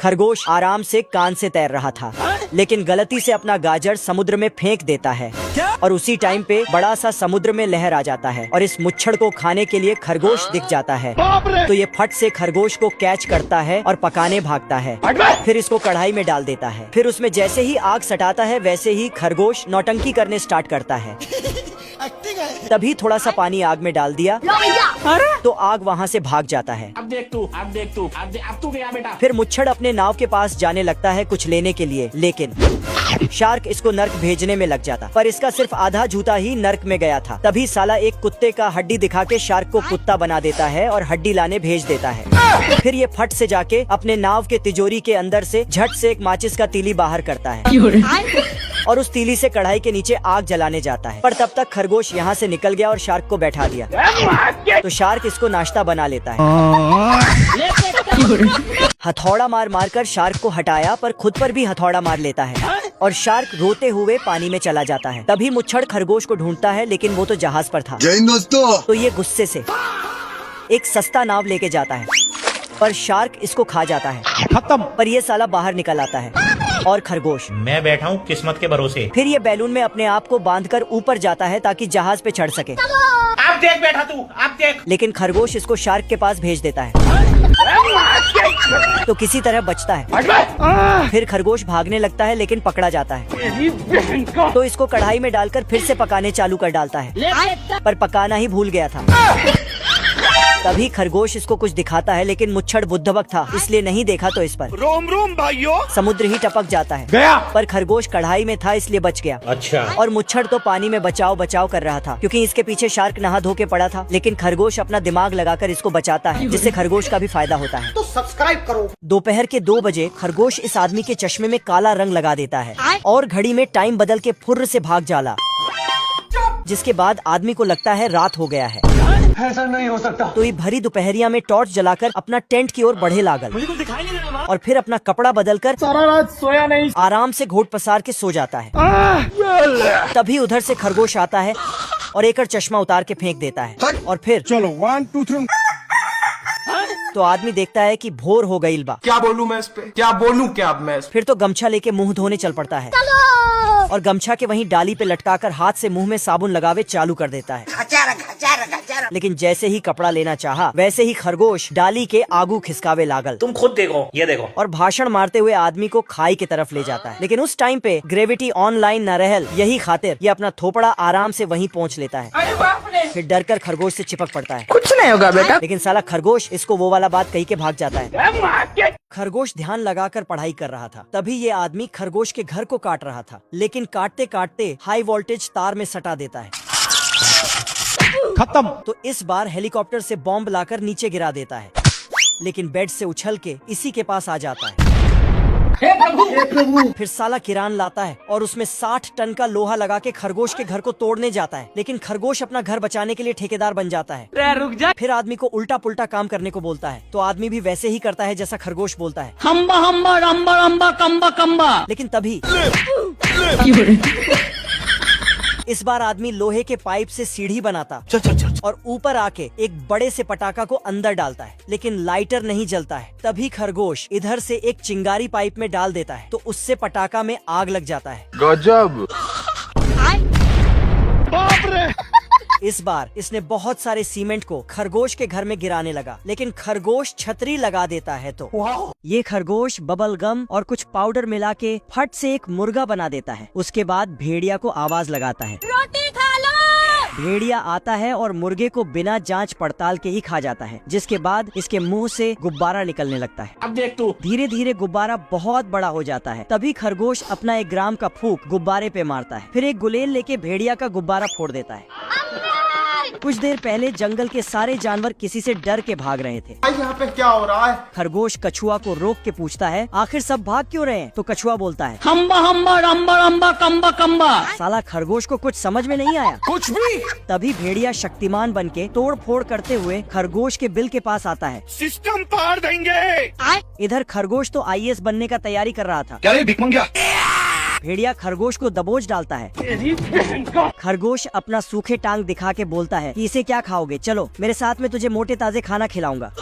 खरगोश आराम से कान से तैर रहा था, लेकिन गलती से अपना गाजर समुद्र में फेंक देता है और उसी टाइम पे बड़ा सा समुद्र में लहर आ जाता है और इस मुच्छड़ को खाने के लिए खरगोश दिख जाता है। तो ये फट से खरगोश को कैच करता है और पकाने भागता है। फिर इसको कढ़ाई में डाल देता है। फिर उसमें जैसे ही आग सटाता है वैसे ही खरगोश नौटंकी करने स्टार्ट करता है। तभी थोड़ा सा पानी आग में डाल दिया तो आग वहाँ से भाग जाता है। अब देख तू गया बेटा। फिर मुच्छड़ अपने नाव के पास जाने लगता है कुछ लेने के लिए, लेकिन शार्क इसको नर्क भेजने में लग जाता, पर इसका सिर्फ आधा जूता ही नर्क में गया था। तभी साला एक कुत्ते का हड्डी दिखा के शार्क को कुत्ता बना देता है और हड्डी लाने भेज देता है। फिर ये फट से जाके अपने नाव के तिजोरी के अंदर से झट से एक माचिस का तीली बाहर करता है और उस तीली से कढ़ाई के नीचे आग जलाने जाता है। पर तब तक खरगोश यहाँ से निकल गया और शार्क को बैठा दिया। तो शार्क इसको नाश्ता बना लेता है। हथौड़ा मार मार कर शार्क को हटाया, पर खुद पर भी हथौड़ा मार लेता है और शार्क रोते हुए पानी में चला जाता है। तभी मुच्छड़ खरगोश को ढूंढता है, लेकिन वो तो जहाज पर था। जय दोस्तों। तो ये गुस्से से एक सस्ता नाव लेके जाता है, पर शार्क इसको खा जाता है। खत्म। पर ये साला बाहर निकल आता है और खरगोश मैं बैठा हूँ किस्मत के भरोसे। फिर ये बैलून में अपने आप को बांधकर ऊपर जाता है ताकि जहाज पे चढ़ सके। अब देख बैठा तू, अब देख। लेकिन खरगोश इसको शार्क के पास भेज देता है तो किसी तरह बचता है। फिर खरगोश भागने लगता है, लेकिन पकड़ा जाता है। तो इसको कढ़ाई में डालकर फिर से पकाने चालू कर डालता है, पर पकाना ही भूल गया था। तभी खरगोश इसको कुछ दिखाता है, लेकिन मुच्छड़ बुद्धबक था, इसलिए नहीं देखा। तो इस पर रोम रोम भाइयों। समुद्र ही टपक जाता है। गया। पर खरगोश कढ़ाई में था, इसलिए बच गया। अच्छा। और मुच्छड़ तो पानी में बचाव बचाव कर रहा था, क्योंकि इसके पीछे शार्क नहा धो के पड़ा था। लेकिन खरगोश अपना दिमाग लगाकर इसको बचाता है, जिससे खरगोश का भी फायदा होता है। तो सब्सक्राइब करो। दोपहर के 2 बजे खरगोश इस आदमी के चश्मे में काला रंग लगा देता है और घड़ी में टाइम बदल के फुर्र से भाग जाला, जिसके बाद आदमी को लगता है रात हो गया है। ऐसा नहीं हो सकता। तो ये भरी दोपहरिया में टॉर्च जलाकर अपना टेंट की ओर बढ़े लागल और फिर अपना कपड़ा बदलकर सारा रात सोया नहीं। आराम से घोट पसार के सो जाता है। तभी उधर से खरगोश आता है और एक चश्मा उतार के फेंक देता है और फिर चलो 1 2 3। तो आदमी देखता है कि भोर हो गई बा। क्या बोलूं मैं इस पे, क्या बोलूं क्या अब मैं इस पे? फिर तो गमछा लेके मुंह धोने चल पड़ता है और गमछा के वहीं डाली पे लटकाकर हाथ से मुंह में साबुन लगावे चालू कर देता है। लेकिन जैसे ही कपड़ा लेना चाहा, वैसे ही खरगोश डाली के आगू खिसकावे लागल। तुम खुद देखो, ये देखो। और भाषण मारते हुए आदमी को खाई की तरफ ले जाता है। लेकिन उस टाइम पे ग्रेविटी ऑनलाइन न रहल, यही खातिर ये अपना थोपड़ा आराम से वहीं पहुंच लेता है। फिर डरकर खरगोश से चिपक पड़ता है। कुछ नहीं होगा बेटा। लेकिन साला खरगोश इसको वो वाला बात कही के भाग जाता है। खरगोश ध्यान लगाकर पढ़ाई कर रहा था। तभी ये आदमी खरगोश के घर को काट रहा था, लेकिन काटते काटते हाई वोल्टेज तार में सटा देता है। खत्म। तो इस बार हेलीकॉप्टर से बॉम्ब लाकर नीचे गिरा देता है, लेकिन बेड से उछल के इसी के पास आ जाता है। हे प्रभु। फिर साला किरान लाता है और उसमें 60 टन का लोहा लगा के खरगोश के घर को तोड़ने जाता है। लेकिन खरगोश अपना घर बचाने के लिए ठेकेदार बन जाता है। रुक जा। फिर आदमी को उल्टा पुल्टा काम करने को बोलता है, तो आदमी भी वैसे ही करता है जैसा खरगोश बोलता है। हम्बा हम्बा रम्बा रम्बा कम्बा कम्बा। लेकिन तभी इस बार आदमी लोहे के पाइप से सीढ़ी बनाता और ऊपर आके एक बड़े से पटाखा को अंदर डालता है, लेकिन लाइटर नहीं जलता है। तभी खरगोश इधर से एक चिंगारी पाइप में डाल देता है, तो उससे पटाखा में आग लग जाता है। गजब। बाप रे। इस बार इसने बहुत सारे सीमेंट को खरगोश के घर में गिराने लगा, लेकिन खरगोश छतरी लगा देता है। तो ये खरगोश बबल गम और कुछ पाउडर मिला के फट से एक मुर्गा बना देता है। उसके बाद भेड़िया को आवाज लगाता है, रोटी खा लो। भेड़िया आता है और मुर्गे को बिना जांच पड़ताल के ही खा जाता है, जिसके बाद इसके मुंह से गुब्बारा निकलने लगता है। अब देख तू। धीरे धीरे गुब्बारा बहुत बड़ा हो जाता है। तभी खरगोश अपना 1 ग्राम का फूंक गुब्बारे पे मारता है, फिर एक गुलेल लेके भेड़िया का गुब्बारा फोड़ देता है। कुछ देर पहले जंगल के सारे जानवर किसी से डर के भाग रहे थे। यहाँ पे क्या हो रहा है? खरगोश कछुआ को रोक के पूछता है, आखिर सब भाग क्यों रहे हैं? तो कछुआ बोलता है, हम्बा हम्बा रम्बा रम्बा कम्बा कम्बा। साला खरगोश को कुछ समझ में नहीं आया कुछ भी। तभी भेड़िया शक्तिमान बनके तोड़ फोड़ करते हुए खरगोश के बिल के पास आता है। सिस्टम पार देंगे। इधर खरगोश तो IAS बनने का तैयारी कर रहा था। क्या रे भिखमंगिया? भेड़िया खरगोश को दबोच डालता है। खरगोश अपना सूखे टांग दिखा के बोलता है कि इसे क्या खाओगे, चलो मेरे साथ में तुझे मोटे ताजे खाना खिलाऊंगा।